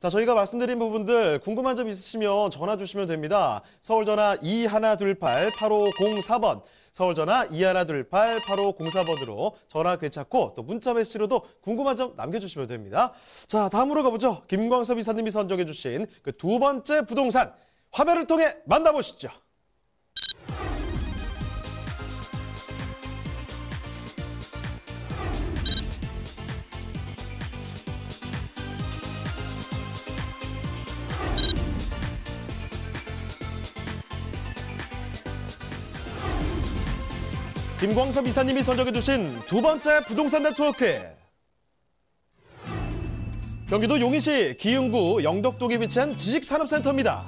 자, 저희가 말씀드린 부분들 궁금한 점 있으시면 전화 주시면 됩니다. 서울전화 2128-8504번, 서울전화 2128-8504번으로 전화 괜찮고 또 문자 메시지로도 궁금한 점 남겨주시면 됩니다. 자, 다음으로 가보죠. 김광섭 이사님이 선정해 주신 그 두 번째 부동산, 화면을 통해 만나보시죠. 김광섭 이사님이 선정해 주신 두 번째 부동산 네트워크. 경기도 용인시 기흥구 영덕동에 위치한 지식산업센터입니다.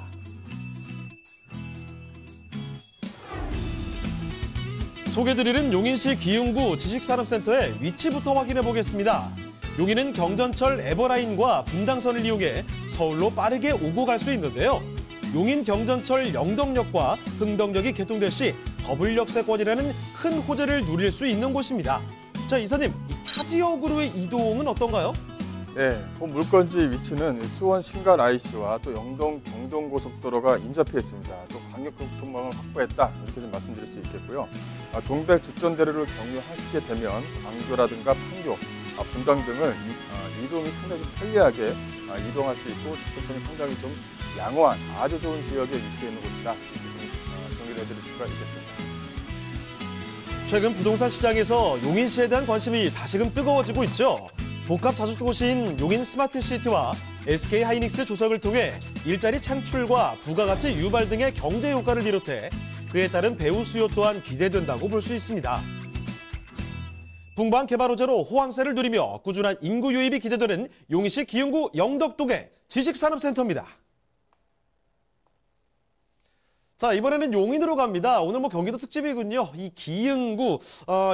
소개드리는 용인시 기흥구 지식산업센터의 위치부터 확인해 보겠습니다. 용인은 경전철 에버라인과 분당선을 이용해 서울로 빠르게 오고 갈 수 있는데요. 용인 경전철 영덕역과 흥덕역이 개통될 시 더블역세권이라는 큰 호재를 누릴 수 있는 곳입니다. 자, 이사님, 타 지역으로의 이동은 어떤가요? 네, 본 물건지의 위치는 수원 신갈 IC와 또 영동 경동고속도로가 인접해 있습니다. 또 광역교통망을 확보했다, 이렇게 좀 말씀드릴 수 있겠고요. 동백 주전대로를 경유하시게 되면 광교라든가 판교, 분당 등을 이동이 상당히 편리하게 이동할 수 있고 접근성이 상당히 좀 양호한 아주 좋은 지역에 위치해 있는 곳이다, 이렇게 좀 정리를 해드릴 수가 있겠습니다. 최근 부동산 시장에서 용인시에 대한 관심이 다시금 뜨거워지고 있죠. 복합 자주도시인 용인 스마트시티와 SK하이닉스 조성을 통해 일자리 창출과 부가가치 유발 등의 경제 효과를 비롯해 그에 따른 배후 수요 또한 기대된다고 볼 수 있습니다. 풍부한 개발 호재로 호황세를 누리며 꾸준한 인구 유입이 기대되는 용인시 기흥구 영덕동의 지식산업센터입니다. 자, 이번에는 용인으로 갑니다. 오늘 경기도 특집이군요. 이 기흥구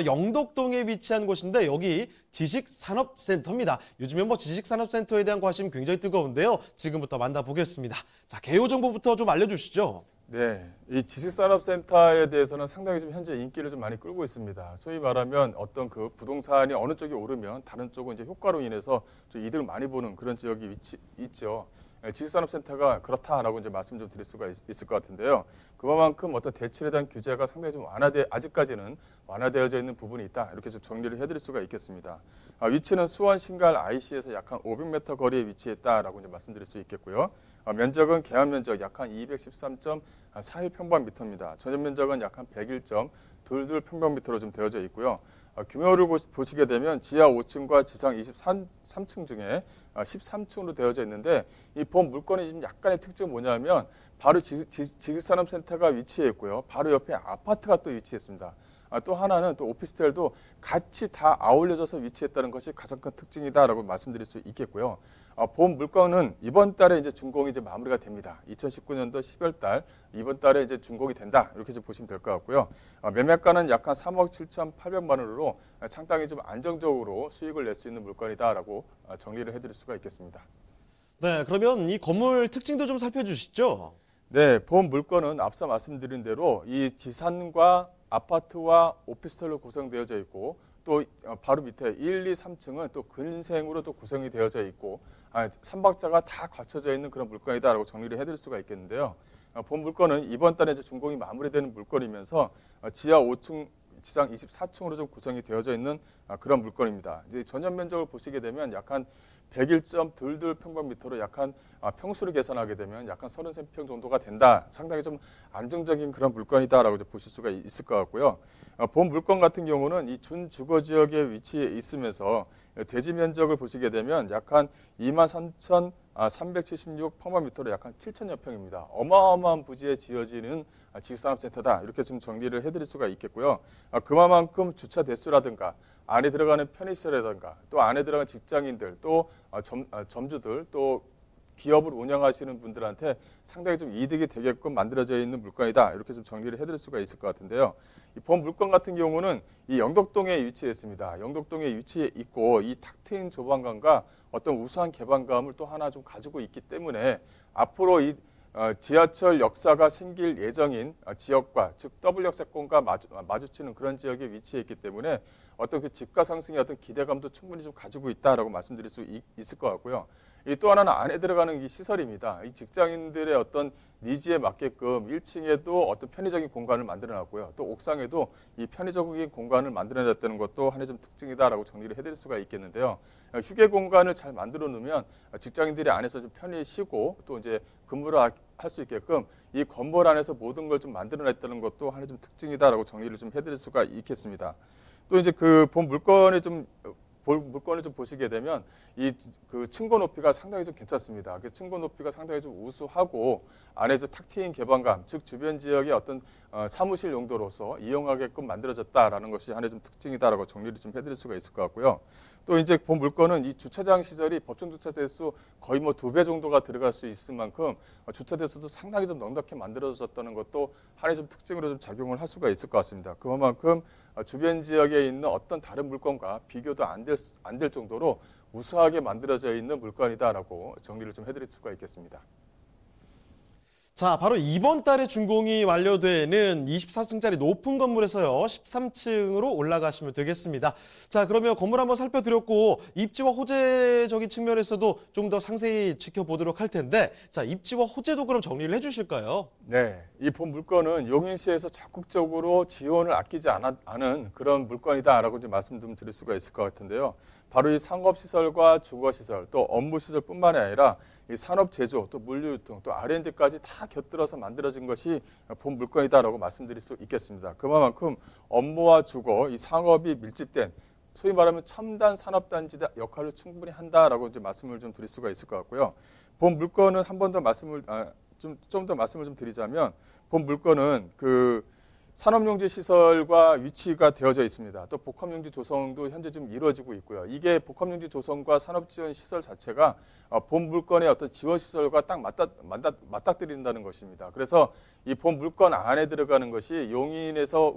영덕동에 위치한 곳인데 여기 지식산업센터입니다. 요즘에 지식산업센터에 대한 관심 굉장히 뜨거운데요. 지금부터 만나보겠습니다. 자, 개요 정보부터 좀 알려주시죠. 네, 이 지식산업센터에 대해서는 상당히 좀 현재 인기를 좀 많이 끌고 있습니다. 소위 말하면 어떤 그 부동산이 어느 쪽이 오르면 다른 쪽은 이제 효과로 인해서 좀 이득을 많이 보는 그런 지역이 있죠. 지식산업센터가 그렇다라고 이제 말씀 좀 드릴 수가 있을 것 같은데요. 그만큼 어떤 대출에 대한 규제가 상당히 좀 아직까지는 완화되어져 있는 부분이 있다, 이렇게 좀 정리를 해드릴 수가 있겠습니다. 위치는 수원 신갈 IC에서 약 한 500m 거리에 위치했다라고 이제 말씀드릴 수 있겠고요. 면적은 계약 면적 약 한 213.41평방미터입니다. 전용 면적은 약 한 101.22평방미터로 좀 되어져 있고요. 규모를 보시게 되면 지하 5층과 지상 23층 중에 13층으로 되어져 있는데 이 본 물건의 지금 약간의 특징은 뭐냐면 바로 지식산업센터가 위치해 있고요. 바로 옆에 아파트가 또 위치했습니다. 또 하나는 또 오피스텔도 같이 다 아울려져서 위치했다는 것이 가장 큰 특징이다라고 말씀드릴 수 있겠고요. 본 물건은 이번 달에 이제 준공이 이제 마무리가 됩니다. 2019년도 10월 달 이번 달에 이제 준공이 된다, 이렇게 좀 보시면 될 것 같고요. 매매가는 약 한 3억 7,800만 원으로 상당히 좀 안정적으로 수익을 낼 수 있는 물건이다라고 정리를 해드릴 수가 있겠습니다. 네, 그러면 이 건물 특징도 좀 살펴주시죠. 네, 본 물건은 앞서 말씀드린 대로 이 지산과 아파트와 오피스텔로 구성되어져 있고 또 바로 밑에 1, 2, 3층은 또 근생으로 또 구성이 되어져 있고 3박자가 다 갖춰져 있는 그런 물건이다라고 정리를 해드릴 수가 있겠는데요. 본 물건은 이번 달에 이제 준공이 마무리되는 물건이면서 지하 5층, 지상 24층으로 좀 구성이 되어져 있는 그런 물건입니다. 이제 전용 면적을 보시게 되면 약 한 101.22평방미터로 약 한 평수를 계산하게 되면 약 한 33평 정도가 된다. 상당히 좀 안정적인 그런 물건이다라고 보실 수가 있을 것 같고요. 본 물건 같은 경우는 이 준주거 지역에 위치해 있으면서 대지 면적을 보시게 되면 약 한 23,376평방미터로 약 한 7천여 평입니다. 어마어마한 부지에 지어지는 지식산업센터다, 이렇게 좀 정리를 해드릴 수가 있겠고요. 그만큼 주차 대수라든가 안에 들어가는 편의시설이라든가 또 안에 들어가는 직장인들 또 점주들 또 기업을 운영하시는 분들한테 상당히 좀 이득이 되게끔 만들어져 있는 물건이다, 이렇게 좀 정리를 해드릴 수가 있을 것 같은데요. 이 본 물건 같은 경우는 이 영덕동에 위치했습니다. 영덕동에 위치해 있고 이 탁 트인 조망감과 어떤 우수한 개방감을 또 하나 좀 가지고 있기 때문에 앞으로 이 지하철 역사가 생길 예정인 지역과 즉 W역세권과 마주치는 그런 지역에 위치해 있기 때문에 어떤 그 집가 상승의 어떤 기대감도 충분히 좀 가지고 있다라고 말씀드릴 수 있을 것 같고요. 이 또 하나는 안에 들어가는 이 시설입니다. 이 직장인들의 어떤 니즈에 맞게끔 1층에도 어떤 편의적인 공간을 만들어놨고요. 또 옥상에도 이 편의적인 공간을 만들어냈다는 것도 하나의 좀 특징이다라고 정리를 해드릴 수가 있겠는데요. 휴게 공간을 잘 만들어 놓으면 직장인들이 안에서 좀 편히 쉬고 또 이제 근무를 할 수 있게끔 이 건물 안에서 모든 걸 좀 만들어냈다는 것도 하나의 좀 특징이다라고 정리를 좀 해드릴 수가 있겠습니다. 또 이제 그 본 물건을 좀 보시게 되면 이 그 층고 높이가 상당히 좀 괜찮습니다. 그 층고 높이가 상당히 좀 우수하고 안에서 탁 트인 개방감, 즉 주변 지역의 어떤 사무실 용도로서 이용하게끔 만들어졌다라는 것이 하나의 좀 특징이다라고 정리를 좀 해드릴 수가 있을 것 같고요. 또 이제 본 물건은 이 주차장 시설이 법정 주차 대수 거의 뭐 2배 정도가 들어갈 수 있을 만큼 주차 대수도 상당히 좀 넉넉히 만들어졌다는 것도 하나의 좀 특징으로 좀 작용을 할 수가 있을 것 같습니다. 그만큼 주변 지역에 있는 어떤 다른 물건과 비교도 안 될 정도로 우수하게 만들어져 있는 물건이다라고 정리를 좀 해드릴 수가 있겠습니다. 자, 바로 이번 달에 준공이 완료되는 24층짜리 높은 건물에서요, 13층으로 올라가시면 되겠습니다. 자, 그러면 건물 한번 살펴드렸고, 입지와 호재적인 측면에서도 좀 더 상세히 지켜보도록 할 텐데, 자, 입지와 호재도 그럼 정리를 해주실까요? 네, 이 본 물건은 용인시에서 적극적으로 지원을 아끼지 않은 그런 물건이다라고 이제 말씀 좀 드릴 수가 있을 것 같은데요. 바로 이 상업시설과 주거시설, 또 업무시설뿐만이 아니라 이 산업 제조, 또 물류유통, 또 R&D까지 다 곁들여서 만들어진 것이 본 물건이다라고 말씀드릴 수 있겠습니다. 그만큼 업무와 주거, 이 상업이 밀집된 소위 말하면 첨단 산업단지 역할을 충분히 한다라고 이제 말씀을 좀 드릴 수가 있을 것 같고요. 본 물건은 한 번 더 좀 더 말씀을 좀 드리자면 본 물건은 그 산업용지 시설과 위치가 되어져 있습니다. 또 복합용지 조성도 현재 좀 이루어지고 있고요. 이게 복합용지 조성과 산업지원 시설 자체가 본 물건의 어떤 지원 시설과 딱 맞닥뜨린다는 것입니다. 그래서 이 본 물건 안에 들어가는 것이 용인에서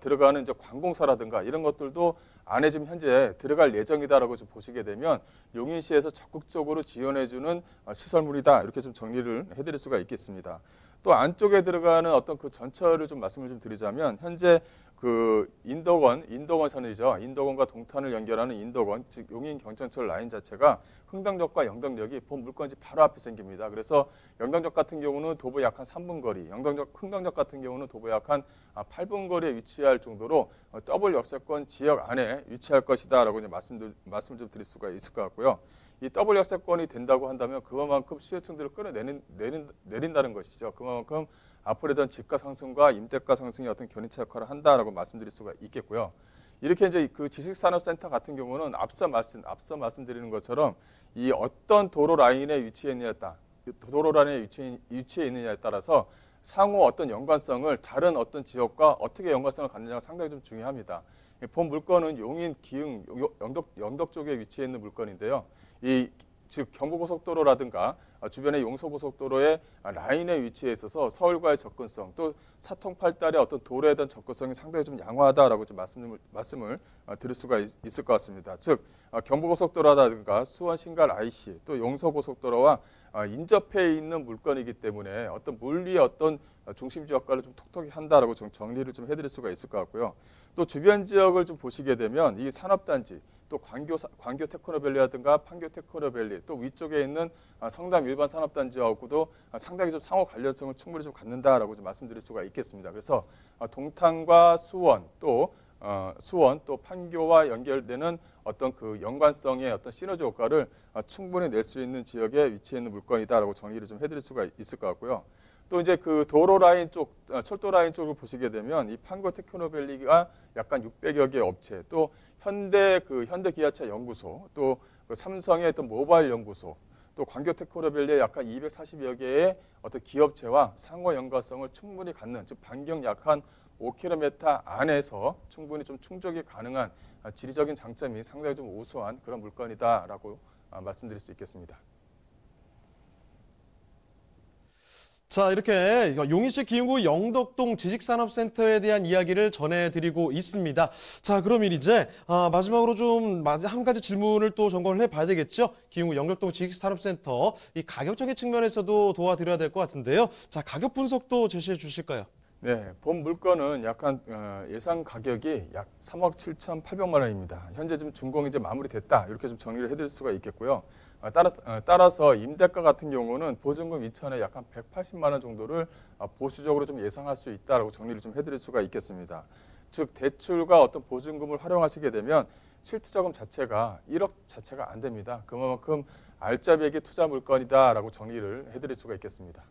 들어가는 이제 관공서라든가 이런 것들도 안에 지금 현재 들어갈 예정이다라고 좀 보시게 되면 용인시에서 적극적으로 지원해주는 시설물이다 이렇게 좀 정리를 해드릴 수가 있겠습니다. 또 안쪽에 들어가는 어떤 그 전철을 좀 말씀을 좀 드리자면 현재 그 인덕원선이죠. 인덕원과 동탄을 연결하는 인덕원, 즉 용인 경전철 라인 자체가 흥덕역과 영덕역이 본 물건지 바로 앞에 생깁니다. 그래서 영덕역 같은 경우는 도보 약 한 3분 거리, 흥덕역 같은 경우는 도보 약 한 8분 거리에 위치할 정도로 더블 역세권 지역 안에 위치할 것이다라고 이제 말씀을 좀 드릴 수가 있을 것 같고요. 이 더블 역세권이 된다고 한다면 그만큼 수요층들을 끌어내린다는 것이죠. 그만큼 앞으로 던 집가 상승과 임대가 상승이 어떤 견인차 역할을 한다라고 말씀드릴 수가 있겠고요. 이렇게 이제 그 지식산업센터 같은 경우는 앞서 말씀드리는 것처럼 이 어떤 도로 라인에 위치해 있느냐에 따라서 상호 어떤 연관성을 다른 어떤 지역과 어떻게 연관성을 갖느냐가 상당히 좀 중요합니다. 본 물건은 용인, 기흥, 영덕 쪽에 위치해 있는 물건인데요. 즉 경부고속도로라든가 주변의 용서고속도로의 라인에 위치해 있어서 서울과의 접근성 또 사통팔달의 어떤 도로에 대한 접근성이 상당히 좀 양호하다라고 좀 말씀을 드릴 수가 있을 것 같습니다. 즉 경부고속도로라든가 수원 신갈 IC 또 용서고속도로와 인접해 있는 물건이기 때문에 어떤 물리의 어떤 중심지 역할을 좀 톡톡히 한다라고 좀 정리를 좀 해드릴 수가 있을 것 같고요. 또 주변 지역을 좀 보시게 되면 이 산업단지 또 광교 테크노밸리라든가 판교 테크노밸리 또 위쪽에 있는 성남 일반 산업단지하고도 상당히 좀 상호 관련성을 충분히 좀 갖는다라고 좀 말씀드릴 수가 있겠습니다. 그래서 동탄과 수원 또 판교와 연결되는 어떤 그 연관성의 어떤 시너지 효과를 충분히 낼 수 있는 지역에 위치해 있는 물건이다라고 정리를 좀 해드릴 수가 있을 것 같고요. 또 이제 그 도로 라인 쪽, 철도 라인 쪽을 보시게 되면 이 판교 테크노밸리가 약간 600여 개 업체, 또 현대 기아차 연구소, 또 그 삼성의 어떤 모바일 연구소, 또 광교 테크노밸리의 약간 240여 개의 어떤 기업체와 상호 연관성을 충분히 갖는, 즉 반경 약 한 5km 안에서 충분히 좀 충족이 가능한 지리적인 장점이 상당히 좀 우수한 그런 물건이다라고 말씀드릴 수 있겠습니다. 자, 이렇게 용인시 기흥구 영덕동 지식산업센터에 대한 이야기를 전해드리고 있습니다. 자, 그러면 이제 마지막으로 좀 한 가지 질문을 또 점검을 해봐야 되겠죠. 기흥구 영덕동 지식산업센터 이 가격적인 측면에서도 도와드려야 될 것 같은데요. 자, 가격 분석도 제시해 주실까요? 네, 본 물건은 약간 예상 가격이 약 3억 7,800만 원입니다. 현재 좀 준공이 이제 마무리됐다 이렇게 좀 정리를 해드릴 수가 있겠고요. 따라서 임대가 같은 경우는 보증금 2천에 약 한 180만 원 정도를 보수적으로 좀 예상할 수 있다라고 정리를 좀 해드릴 수가 있겠습니다. 즉 대출과 어떤 보증금을 활용하시게 되면 실투자금 자체가 1억 자체가 안 됩니다. 그만큼 알짜배기 투자 물건이다라고 정리를 해드릴 수가 있겠습니다.